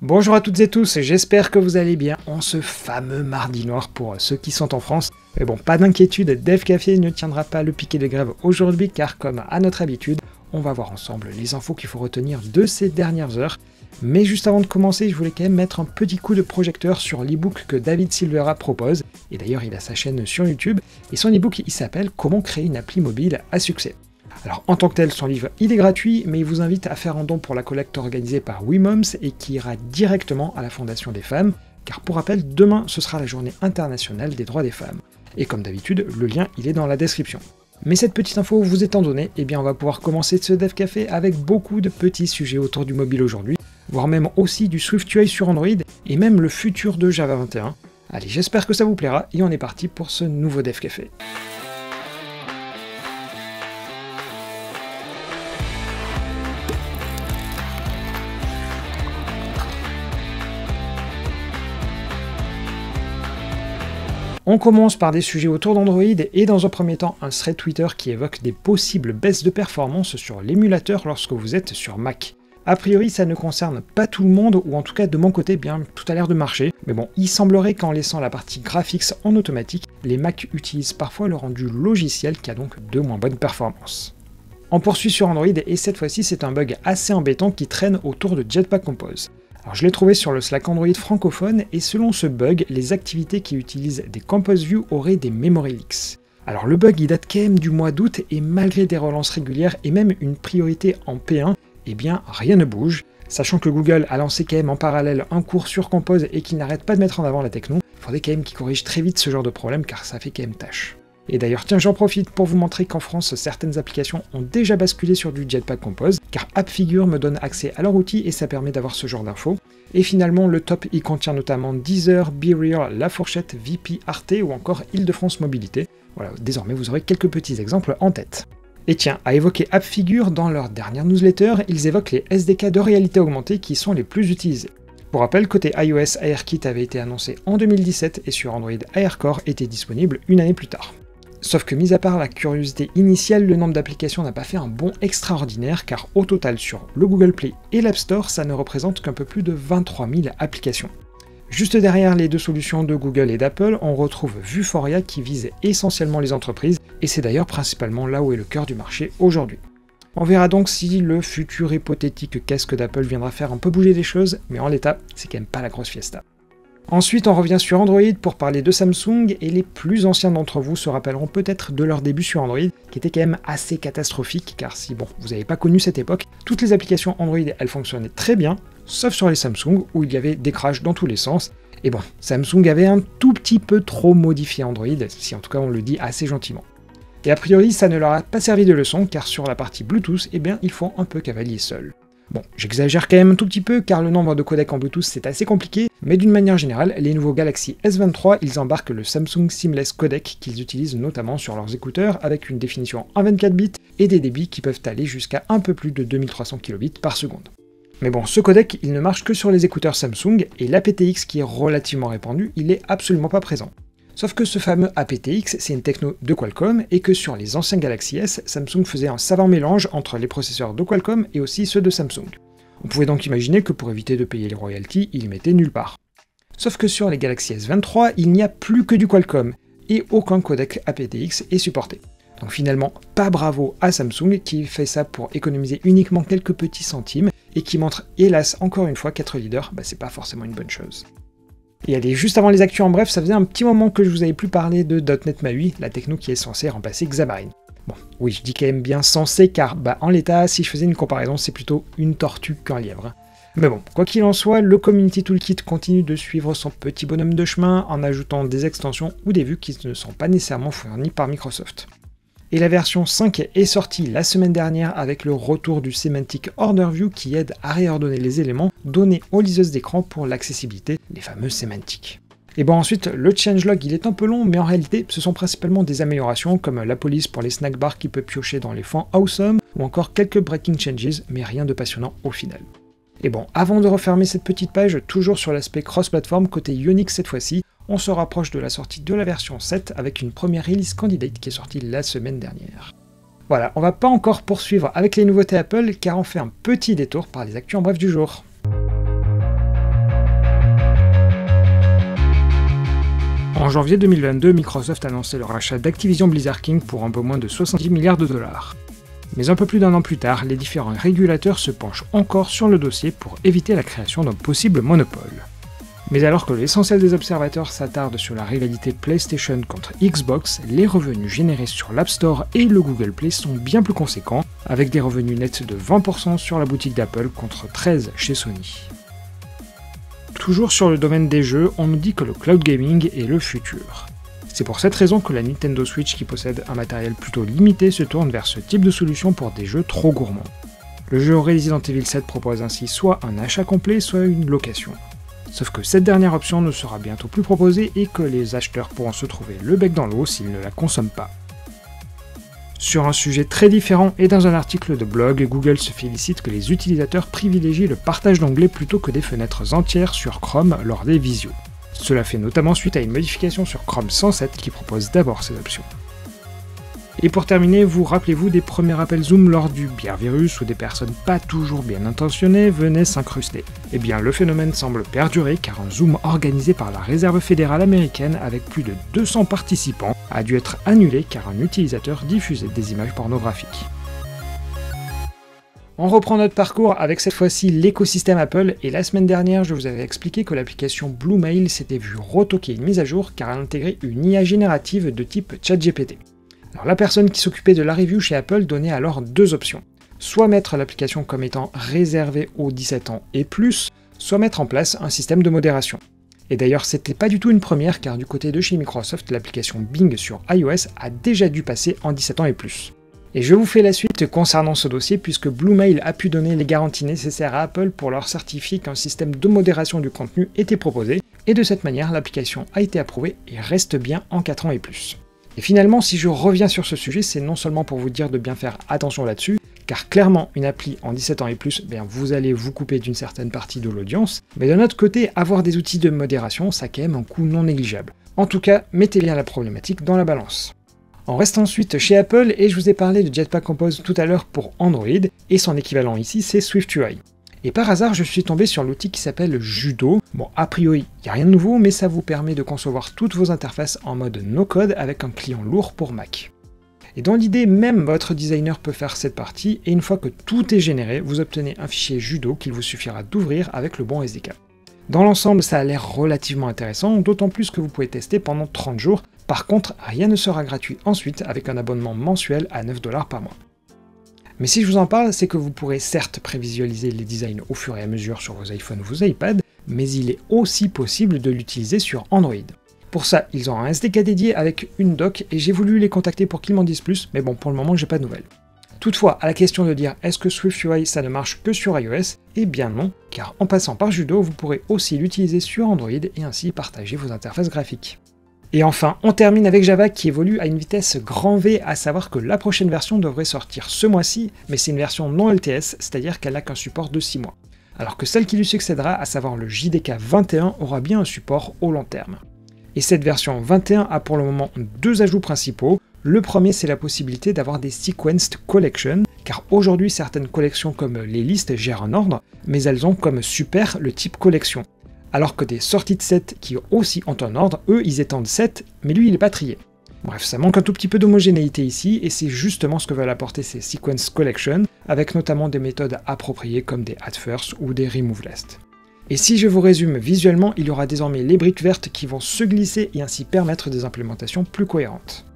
Bonjour à toutes et tous, j'espère que vous allez bien en ce fameux mardi noir pour ceux qui sont en France. Mais bon, pas d'inquiétude, DevCafé ne tiendra pas le piquet de grève aujourd'hui car comme à notre habitude, on va voir ensemble les infos qu'il faut retenir de ces dernières heures. Mais juste avant de commencer, je voulais quand même mettre un petit coup de projecteur sur l'ebook que David Silvera propose. Et d'ailleurs, il a sa chaîne sur YouTube. Et son ebook, il s'appelle « Comment créer une appli mobile à succès ». Alors en tant que tel, son livre il est gratuit, mais il vous invite à faire un don pour la collecte organisée par WeMoms et qui ira directement à la Fondation des femmes, car pour rappel, demain ce sera la journée internationale des droits des femmes. Et comme d'habitude, le lien il est dans la description. Mais cette petite info vous étant donnée, eh bien on va pouvoir commencer ce DevCafé avec beaucoup de petits sujets autour du mobile aujourd'hui, voire même aussi du SwiftUI sur Android, et même le futur de Java 21. Allez, j'espère que ça vous plaira, et on est parti pour ce nouveau DevCafé. On commence par des sujets autour d'Android et dans un premier temps un thread Twitter qui évoque des possibles baisses de performance sur l'émulateur lorsque vous êtes sur Mac. A priori ça ne concerne pas tout le monde, ou en tout cas de mon côté bien tout a l'air de marcher, mais bon, il semblerait qu'en laissant la partie graphics en automatique, les Mac utilisent parfois le rendu logiciel qui a donc de moins bonnes performances. On poursuit sur Android et cette fois-ci c'est un bug assez embêtant qui traîne autour de Jetpack Compose. Alors je l'ai trouvé sur le Slack Android francophone, et selon ce bug, les activités qui utilisent des Compose View auraient des memory leaks. Alors le bug il date quand même du mois d'août, et malgré des relances régulières et même une priorité en P1, eh bien rien ne bouge. Sachant que Google a lancé quand même en parallèle un cours sur Compose et qu'il n'arrête pas de mettre en avant la techno, il faudrait quand même qu'ils corrigent très vite ce genre de problème car ça fait quand même tâche. Et d'ailleurs, tiens, j'en profite pour vous montrer qu'en France, certaines applications ont déjà basculé sur du Jetpack Compose, car AppFigure me donne accès à leur outil et ça permet d'avoir ce genre d'infos. Et finalement, le top y contient notamment Deezer, BeReal, La Fourchette, VP, Arte ou encore Île-de-France Mobilité. Voilà, désormais vous aurez quelques petits exemples en tête. Et tiens, à évoquer AppFigure, dans leur dernière newsletter, ils évoquent les SDK de réalité augmentée qui sont les plus utilisés. Pour rappel, côté iOS, AirKit avait été annoncé en 2017 et sur Android, AirCore était disponible une année plus tard. Sauf que mis à part la curiosité initiale, le nombre d'applications n'a pas fait un bond extraordinaire car au total sur le Google Play et l'App Store, ça ne représente qu'un peu plus de 23 000 applications. Juste derrière les deux solutions de Google et d'Apple, on retrouve Vuforia qui vise essentiellement les entreprises, et c'est d'ailleurs principalement là où est le cœur du marché aujourd'hui. On verra donc si le futur hypothétique casque d'Apple viendra faire un peu bouger les choses, mais en l'état, c'est quand même pas la grosse fiesta. Ensuite, on revient sur Android pour parler de Samsung, et les plus anciens d'entre vous se rappelleront peut-être de leur début sur Android, qui était quand même assez catastrophique, car si bon, vous n'avez pas connu cette époque, toutes les applications Android elles fonctionnaient très bien, sauf sur les Samsung, où il y avait des crashs dans tous les sens, et bon, Samsung avait un tout petit peu trop modifié Android, si en tout cas on le dit assez gentiment. Et a priori, ça ne leur a pas servi de leçon, car sur la partie Bluetooth, eh bien, ils font un peu cavalier seul. Bon, j'exagère quand même un tout petit peu car le nombre de codecs en Bluetooth c'est assez compliqué, mais d'une manière générale, les nouveaux Galaxy S23, ils embarquent le Samsung Seamless Codec qu'ils utilisent notamment sur leurs écouteurs avec une définition en 24 bits et des débits qui peuvent aller jusqu'à un peu plus de 2300 kbps par seconde. Mais bon, ce codec, il ne marche que sur les écouteurs Samsung et l'aptX qui est relativement répandu, il est absolument pas présent. Sauf que ce fameux aptX, c'est une techno de Qualcomm, et que sur les anciens Galaxy S, Samsung faisait un savant mélange entre les processeurs de Qualcomm et aussi ceux de Samsung. On pouvait donc imaginer que pour éviter de payer les royalties, ils les mettaient nulle part. Sauf que sur les Galaxy S23, il n'y a plus que du Qualcomm, et aucun codec aptX est supporté. Donc finalement, pas bravo à Samsung qui fait ça pour économiser uniquement quelques petits centimes, et qui montre hélas encore une fois qu'être leader, c'est pas forcément une bonne chose. Et allez, juste avant les actus en bref, ça faisait un petit moment que je vous avais plus parlé de .NET MAUI, la techno qui est censée remplacer Xamarin. Bon, oui, je dis quand même bien censé, car en l'état, si je faisais une comparaison, c'est plutôt une tortue qu'un lièvre. Mais bon, quoi qu'il en soit, le Community Toolkit continue de suivre son petit bonhomme de chemin en ajoutant des extensions ou des vues qui ne sont pas nécessairement fournies par Microsoft. Et la version 5 est sortie la semaine dernière avec le retour du Semantic Order View qui aide à réordonner les éléments donnés aux liseuses d'écran pour l'accessibilité, les fameux sémantiques. Et bon ensuite, le changelog il est un peu long, mais en réalité ce sont principalement des améliorations comme la police pour les snack bars qui peut piocher dans les fonds awesome, ou encore quelques breaking changes, mais rien de passionnant au final. Et bon, avant de refermer cette petite page, toujours sur l'aspect cross-platform côté Unix cette fois-ci, on se rapproche de la sortie de la version 7 avec une première release candidate qui est sortie la semaine dernière. Voilà, on va pas encore poursuivre avec les nouveautés Apple car on fait un petit détour par les actus en bref du jour. En janvier 2022, Microsoft annonçait le rachat d'Activision Blizzard King pour un peu moins de 70 milliards de dollars. Mais un peu plus d'un an plus tard, les différents régulateurs se penchent encore sur le dossier pour éviter la création d'un possible monopole. Mais alors que l'essentiel des observateurs s'attarde sur la rivalité PlayStation contre Xbox, les revenus générés sur l'App Store et le Google Play sont bien plus conséquents, avec des revenus nets de 20% sur la boutique d'Apple contre 13% chez Sony. Toujours sur le domaine des jeux, on nous dit que le cloud gaming est le futur. C'est pour cette raison que la Nintendo Switch, qui possède un matériel plutôt limité, se tourne vers ce type de solution pour des jeux trop gourmands. Le jeu Resident Evil 7 propose ainsi soit un achat complet, soit une location. Sauf que cette dernière option ne sera bientôt plus proposée et que les acheteurs pourront se trouver le bec dans l'eau s'ils ne la consomment pas. Sur un sujet très différent et dans un article de blog, Google se félicite que les utilisateurs privilégient le partage d'onglets plutôt que des fenêtres entières sur Chrome lors des visios. Cela fait notamment suite à une modification sur Chrome 107 qui propose d'abord ces options. Et pour terminer, vous rappelez-vous des premiers appels Zoom lors du virus où des personnes pas toujours bien intentionnées venaient s'incruster? Eh bien, le phénomène semble perdurer car un Zoom organisé par la Réserve fédérale américaine avec plus de 200 participants a dû être annulé car un utilisateur diffusait des images pornographiques. On reprend notre parcours avec cette fois-ci l'écosystème Apple, et la semaine dernière je vous avais expliqué que l'application Blue Mail s'était vue retoquer une mise à jour car elle intégrait une IA générative de type ChatGPT. Alors la personne qui s'occupait de la review chez Apple donnait alors deux options. Soit mettre l'application comme étant réservée aux 17 ans et plus, soit mettre en place un système de modération. Et d'ailleurs c'était pas du tout une première car du côté de chez Microsoft, l'application Bing sur iOS a déjà dû passer en 17 ans et plus. Et je vous fais la suite concernant ce dossier puisque Blue Mail a pu donner les garanties nécessaires à Apple pour leur certifier qu'un système de modération du contenu était proposé, et de cette manière l'application a été approuvée et reste bien en 4 ans et plus. Et finalement, si je reviens sur ce sujet, c'est non seulement pour vous dire de bien faire attention là-dessus, car clairement une appli en 17 ans et plus, vous allez vous couper d'une certaine partie de l'audience, mais d'un autre côté, avoir des outils de modération, ça a quand même un coût non négligeable. En tout cas, mettez bien la problématique dans la balance. On reste ensuite chez Apple et je vous ai parlé de Jetpack Compose tout à l'heure pour Android, et son équivalent ici c'est SwiftUI. Et par hasard, je suis tombé sur l'outil qui s'appelle Judo. Bon, a priori, il n'y a rien de nouveau, mais ça vous permet de concevoir toutes vos interfaces en mode no-code avec un client lourd pour Mac. Et dans l'idée, même votre designer peut faire cette partie, et une fois que tout est généré, vous obtenez un fichier Judo qu'il vous suffira d'ouvrir avec le bon SDK. Dans l'ensemble, ça a l'air relativement intéressant, d'autant plus que vous pouvez tester pendant 30 jours. Par contre, rien ne sera gratuit ensuite avec un abonnement mensuel à 9$ par mois. Mais si je vous en parle, c'est que vous pourrez certes prévisualiser les designs au fur et à mesure sur vos iPhones ou vos iPads, mais il est aussi possible de l'utiliser sur Android. Pour ça, ils ont un SDK dédié avec une doc et j'ai voulu les contacter pour qu'ils m'en disent plus, mais bon, pour le moment, j'ai pas de nouvelles. Toutefois, à la question de dire est-ce que SwiftUI ça ne marche que sur iOS, eh bien non, car en passant par Judo, vous pourrez aussi l'utiliser sur Android et ainsi partager vos interfaces graphiques. Et enfin, on termine avec Java qui évolue à une vitesse grand V, à savoir que la prochaine version devrait sortir ce mois-ci, mais c'est une version non LTS, c'est-à-dire qu'elle n'a qu'un support de 6 mois. Alors que celle qui lui succédera, à savoir le JDK 21, aura bien un support au long terme. Et cette version 21 a pour le moment deux ajouts principaux. Le premier, c'est la possibilité d'avoir des Sequenced Collections, car aujourd'hui certaines collections comme les listes gèrent un ordre, mais elles ont comme super le type collection. Alors que des sorties de set qui aussi ont un ordre, eux ils étendent 7, mais lui il est pas trié. Bref, ça manque un tout petit peu d'homogénéité ici, et c'est justement ce que veulent apporter ces Sequence Collection, avec notamment des méthodes appropriées comme des add first ou des remove last. Et si je vous résume visuellement, il y aura désormais les briques vertes qui vont se glisser et ainsi permettre des implémentations plus cohérentes.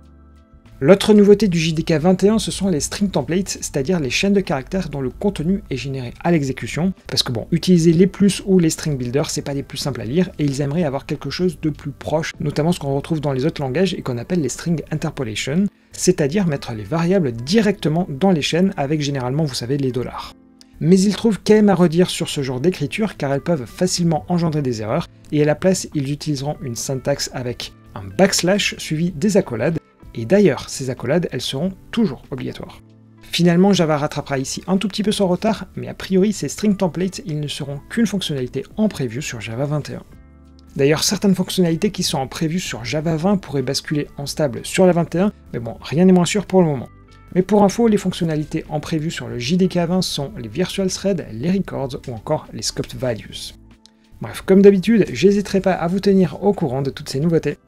L'autre nouveauté du JDK 21, ce sont les string templates, c'est-à-dire les chaînes de caractères dont le contenu est généré à l'exécution, parce que bon, utiliser les plus ou les string builders, c'est pas les plus simples à lire, et ils aimeraient avoir quelque chose de plus proche, notamment ce qu'on retrouve dans les autres langages et qu'on appelle les string interpolation, c'est-à-dire mettre les variables directement dans les chaînes avec généralement, vous savez, les $. Mais ils trouvent quand même à redire sur ce genre d'écriture car elles peuvent facilement engendrer des erreurs, et à la place, ils utiliseront une syntaxe avec un backslash suivi des accolades. Et d'ailleurs, ces accolades, elles seront toujours obligatoires. Finalement, Java rattrapera ici un tout petit peu son retard, mais a priori, ces string templates, ils ne seront qu'une fonctionnalité en preview sur Java 21. D'ailleurs, certaines fonctionnalités qui sont en preview sur Java 20 pourraient basculer en stable sur la 21, mais bon, rien n'est moins sûr pour le moment. Mais pour info, les fonctionnalités en preview sur le JDK 20 sont les virtual threads, les records ou encore les scoped values. Bref, comme d'habitude, j'hésiterai pas à vous tenir au courant de toutes ces nouveautés.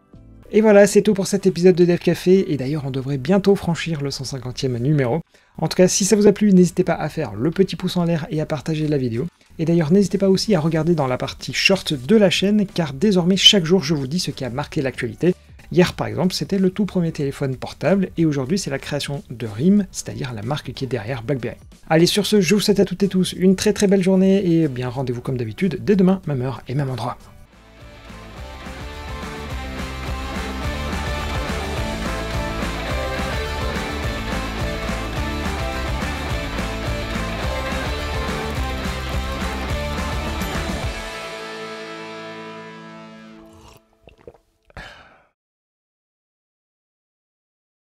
Et voilà, c'est tout pour cet épisode de Dev Café, et d'ailleurs on devrait bientôt franchir le 150e numéro. En tout cas, si ça vous a plu, n'hésitez pas à faire le petit pouce en l'air et à partager la vidéo. Et d'ailleurs, n'hésitez pas aussi à regarder dans la partie short de la chaîne, car désormais chaque jour je vous dis ce qui a marqué l'actualité. Hier par exemple, c'était le tout premier téléphone portable, et aujourd'hui c'est la création de RIM, c'est-à-dire la marque qui est derrière BlackBerry. Allez, sur ce, je vous souhaite à toutes et tous une très belle journée, et bien rendez-vous comme d'habitude dès demain, même heure et même endroit.